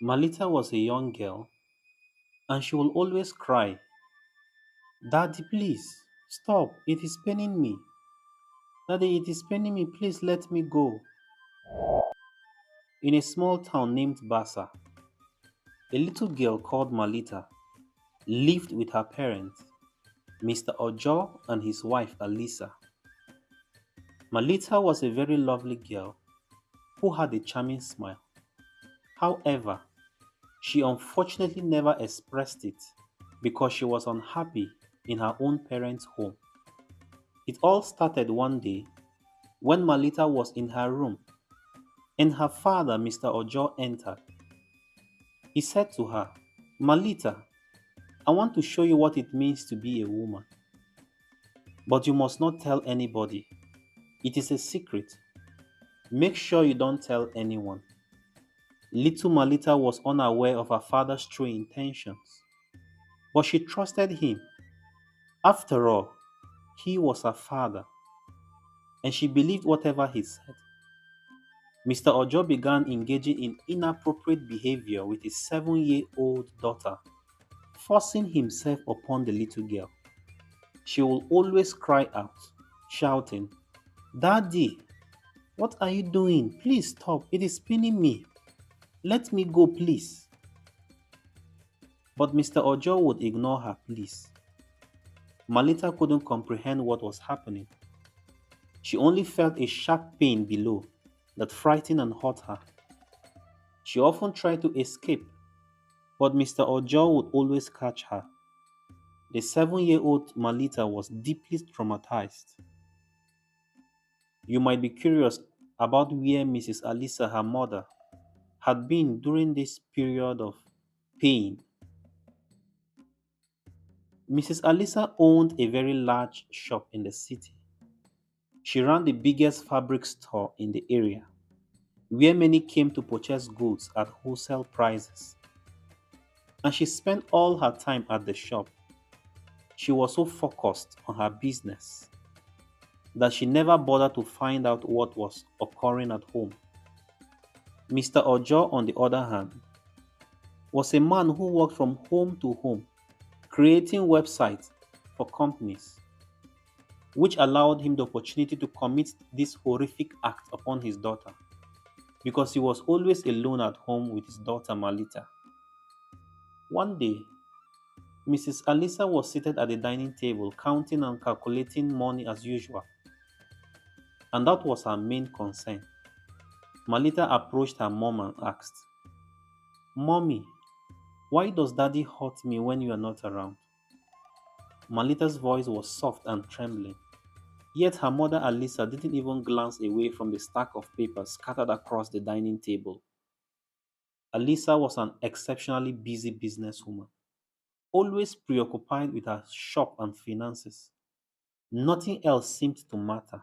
Malita was a young girl and she will always cry, "Daddy, please, stop, it is paining me. Daddy, it is paining me, please let me go." In a small town named Bassa, a little girl called Malita lived with her parents, Mr. Ojo and his wife Alissa. Malita was a very lovely girl who had a charming smile. However, she unfortunately never expressed it because she was unhappy in her own parents' home. It all started one day when Malita was in her room and her father, Mr. Ojo, entered. He said to her, "Malita, I want to show you what it means to be a woman, but you must not tell anybody. It is a secret. Make sure you don't tell anyone." Little Malita was unaware of her father's true intentions, but she trusted him. After all, he was her father, and she believed whatever he said. Mr. Ojo began engaging in inappropriate behavior with his 7-year-old daughter, forcing himself upon the little girl. She would always cry out, shouting, "Daddy, what are you doing? Please stop. It is paining me. Let me go, please." But Mr. Ojo would ignore her pleas. Malita couldn't comprehend what was happening. She only felt a sharp pain below that frightened and hurt her. She often tried to escape, but Mr. Ojo would always catch her. The 7-year-old Malita was deeply traumatized. You might be curious about where Mrs. Alissa, her mother, had been during this period of pain. Mrs. Alissa owned a very large shop in the city. She ran the biggest fabric store in the area, where many came to purchase goods at wholesale prices. And she spent all her time at the shop. She was so focused on her business that she never bothered to find out what was occurring at home. Mr. Ojo, on the other hand, was a man who worked from home to home, creating websites for companies, which allowed him the opportunity to commit this horrific act upon his daughter because he was always alone at home with his daughter Malita. One day, Mrs. Alissa was seated at the dining table counting and calculating money as usual, and that was her main concern. Malita approached her mom and asked, "Mommy, why does daddy hurt me when you are not around?" Malita's voice was soft and trembling, yet her mother Alissa didn't even glance away from the stack of papers scattered across the dining table. Alissa was an exceptionally busy businesswoman, always preoccupied with her shop and finances. Nothing else seemed to matter,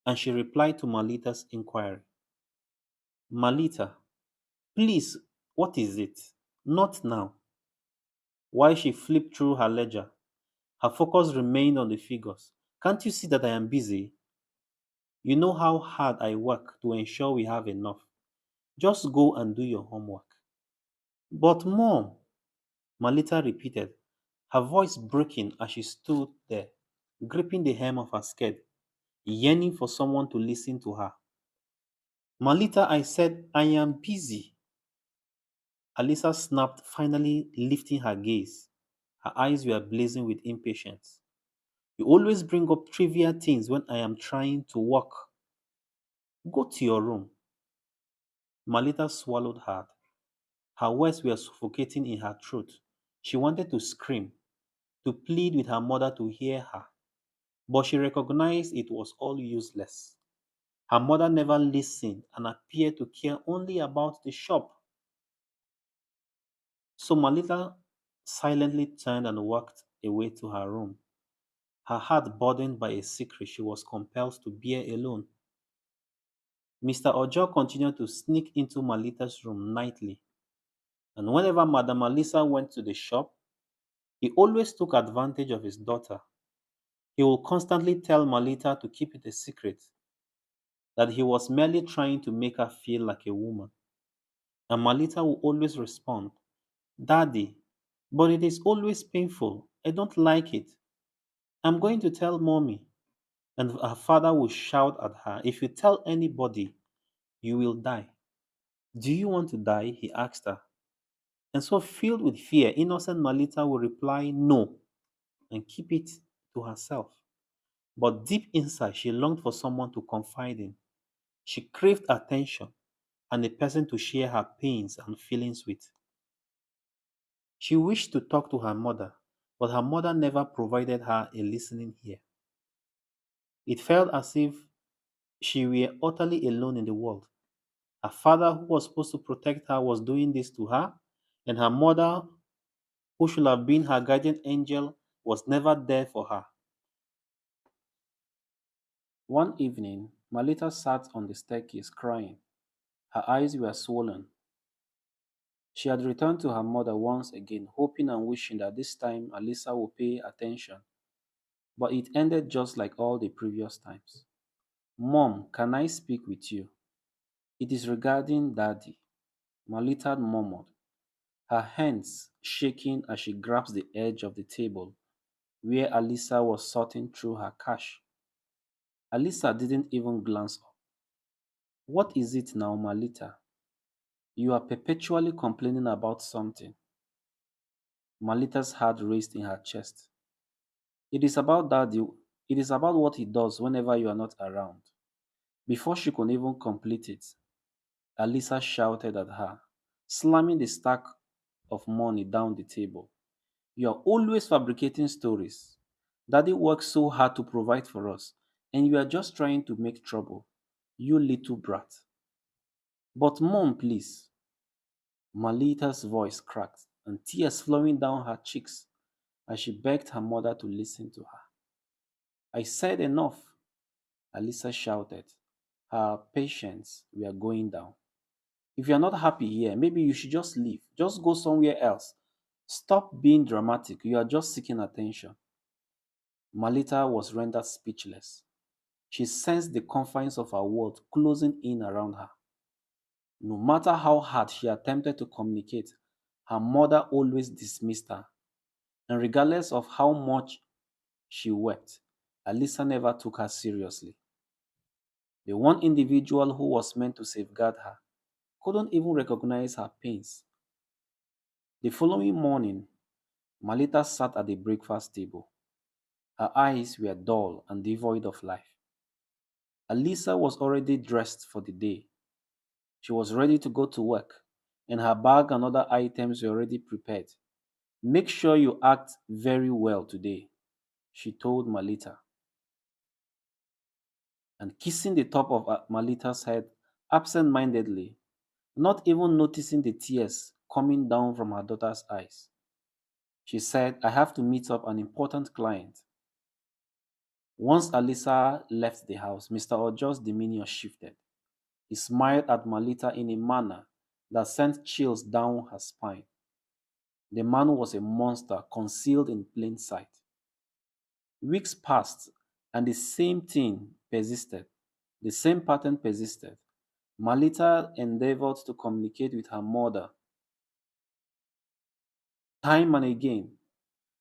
and she replied to Malita's inquiry. "Malita, please, what is it? Not now." While she flipped through her ledger, her focus remained on the figures. "Can't you see that I am busy? You know how hard I work to ensure we have enough. Just go and do your homework." "But mom," Malita repeated, her voice breaking as she stood there, gripping the hem of her skirt, yearning for someone to listen to her. "Malita, I said I am busy." Alissa snapped, finally lifting her gaze. Her eyes were blazing with impatience. "You always bring up trivial things when I am trying to work. Go to your room." Malita swallowed hard. Her words were suffocating in her throat. She wanted to scream, to plead with her mother to hear her, but she recognized it was all useless. Her mother never listened and appeared to care only about the shop. So Malita silently turned and walked away to her room, her heart burdened by a secret she was compelled to bear alone. Mr. Ojo continued to sneak into Malita's room nightly, and whenever Madame Alissa went to the shop, he always took advantage of his daughter. He would constantly tell Malita to keep it a secret, that he was merely trying to make her feel like a woman. And Malita will always respond, Daddy, but it is always painful. I don't like it. I'm going to tell mommy. And her father will shout at her, If you tell anybody, you will die. Do you want to die? He asked her. And so, filled with fear, innocent Malita will reply, No, and keep it to herself. But deep inside, she longed for someone to confide in. She craved attention and a person to share her pains and feelings with. She wished to talk to her mother, but her mother never provided her a listening ear. It felt as if she were utterly alone in the world. Her father, who was supposed to protect her, was doing this to her, and her mother, who should have been her guardian angel, was never there for her. One evening, Malita sat on the staircase crying. Her eyes were swollen. She had returned to her mother once again, hoping and wishing that this time Alissa would pay attention, but it ended just like all the previous times. Mom, can I speak with you? It is regarding Daddy, Malita murmured, her hands shaking as she grabs the edge of the table where Alissa was sorting through her cash. Alissa didn't even glance up. What is it now, Malita? You are perpetually complaining about something. Malita's heart raced in her chest. It is about Daddy. It is about what he does whenever you are not around. Before she could even complete it, Alissa shouted at her, slamming the stack of money down the table. You are always fabricating stories. Daddy works so hard to provide for us, and you are just trying to make trouble. You little brat. But mom, please. Malita's voice cracked, and tears flowing down her cheeks as she begged her mother to listen to her. I said enough, Alissa shouted. Her patience were going down. If you're not happy here, maybe you should just leave. Just go somewhere else. Stop being dramatic. You are just seeking attention. Malita was rendered speechless. She sensed the confines of her world closing in around her. No matter how hard she attempted to communicate, her mother always dismissed her. And regardless of how much she wept, Alissa never took her seriously. The one individual who was meant to safeguard her couldn't even recognize her pains. The following morning, Malita sat at the breakfast table. Her eyes were dull and devoid of life. Alissa was already dressed for the day. She was ready to go to work, and her bag and other items were already prepared. Make sure you act very well today, she told Malita, and kissing the top of Malita's head absent-mindedly, not even noticing the tears coming down from her daughter's eyes. She said, I have to meet up an important client. Once Alissa left the house, Mr. Ojo's demeanor shifted. He smiled at Malita in a manner that sent chills down her spine. The man was a monster concealed in plain sight. Weeks passed, and the same thing persisted. The same pattern persisted. Malita endeavored to communicate with her mother time and again,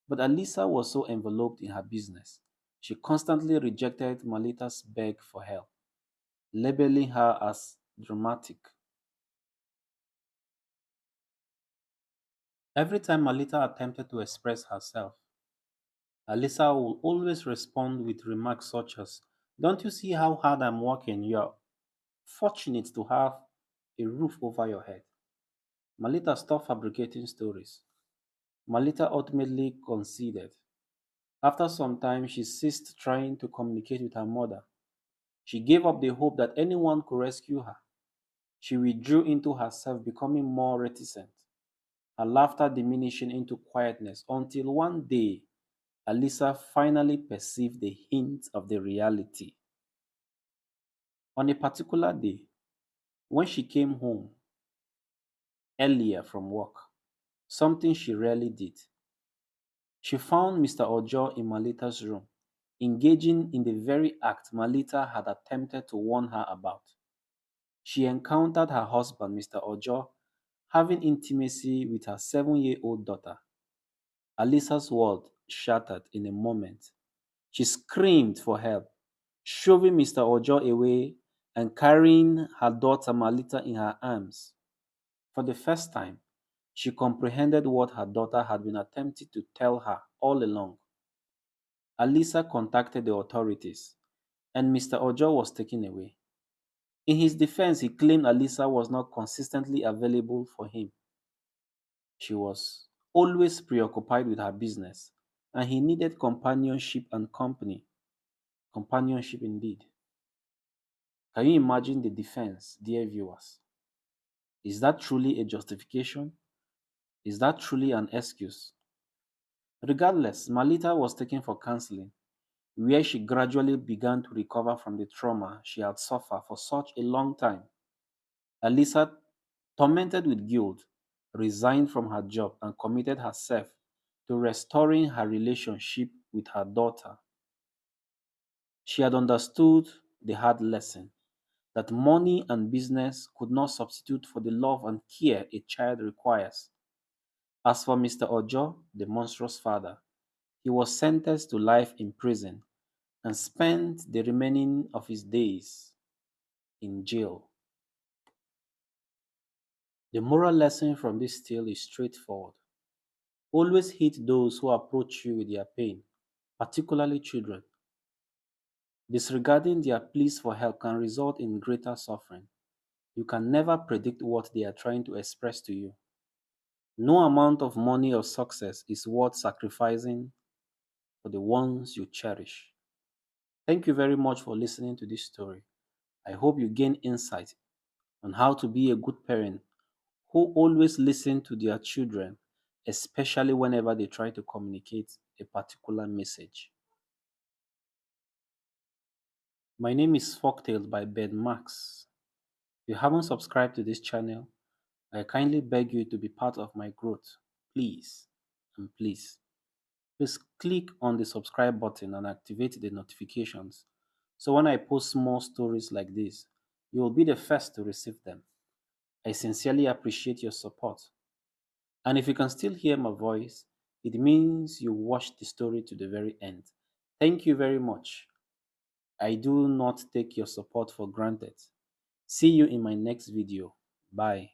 but Alissa was so enveloped in her business. She constantly rejected Malita's beg for help, labeling her as dramatic. Every time Malita attempted to express herself, Alissa would always respond with remarks such as, Don't you see how hard I'm working? You're fortunate to have a roof over your head. Malita stopped fabricating stories. Malita ultimately conceded. After some time, she ceased trying to communicate with her mother. She gave up the hope that anyone could rescue her. She withdrew into herself, becoming more reticent, her laughter diminishing into quietness until one day Alissa finally perceived the hint of the reality. On a particular day, when she came home earlier from work, something she rarely did, she found Mr. Ojo in Malita's room, engaging in the very act Malita had attempted to warn her about. She encountered her husband, Mr. Ojo, having intimacy with her 7-year-old daughter. Alissa's world shattered in a moment. She screamed for help, shoving Mr. Ojo away and carrying her daughter Malita in her arms. For the first time, she comprehended what her daughter had been attempting to tell her all along. Alissa contacted the authorities, and Mr. Ojo was taken away. In his defense, he claimed Alissa was not consistently available for him. She was always preoccupied with her business, and he needed companionship and company. Companionship indeed. Can you imagine the defense, dear viewers? Is that truly a justification? Is that truly an excuse? Regardless, Malita was taken for counseling, where she gradually began to recover from the trauma she had suffered for such a long time. Alissa, tormented with guilt, resigned from her job and committed herself to restoring her relationship with her daughter. She had understood the hard lesson that money and business could not substitute for the love and care a child requires. As for Mr. Ojo, the monstrous father, he was sentenced to life in prison and spent the remaining of his days in jail. The moral lesson from this tale is straightforward. Always hit those who approach you with their pain, particularly children. Disregarding their pleas for help can result in greater suffering. You can never predict what they are trying to express to you. No amount of money or success is worth sacrificing for the ones you cherish. Thank you very much for listening to this story. I hope you gain insight on how to be a good parent who always listen to their children, especially whenever they try to communicate a particular message. My name is Folktales by Ben Max. If you haven't subscribed to this channel, I kindly beg you to be part of my growth. Please and please. Please click on the subscribe button and activate the notifications. So when I post more stories like this, you will be the first to receive them. I sincerely appreciate your support. And if you can still hear my voice, it means you watched the story to the very end. Thank you very much. I do not take your support for granted. See you in my next video. Bye.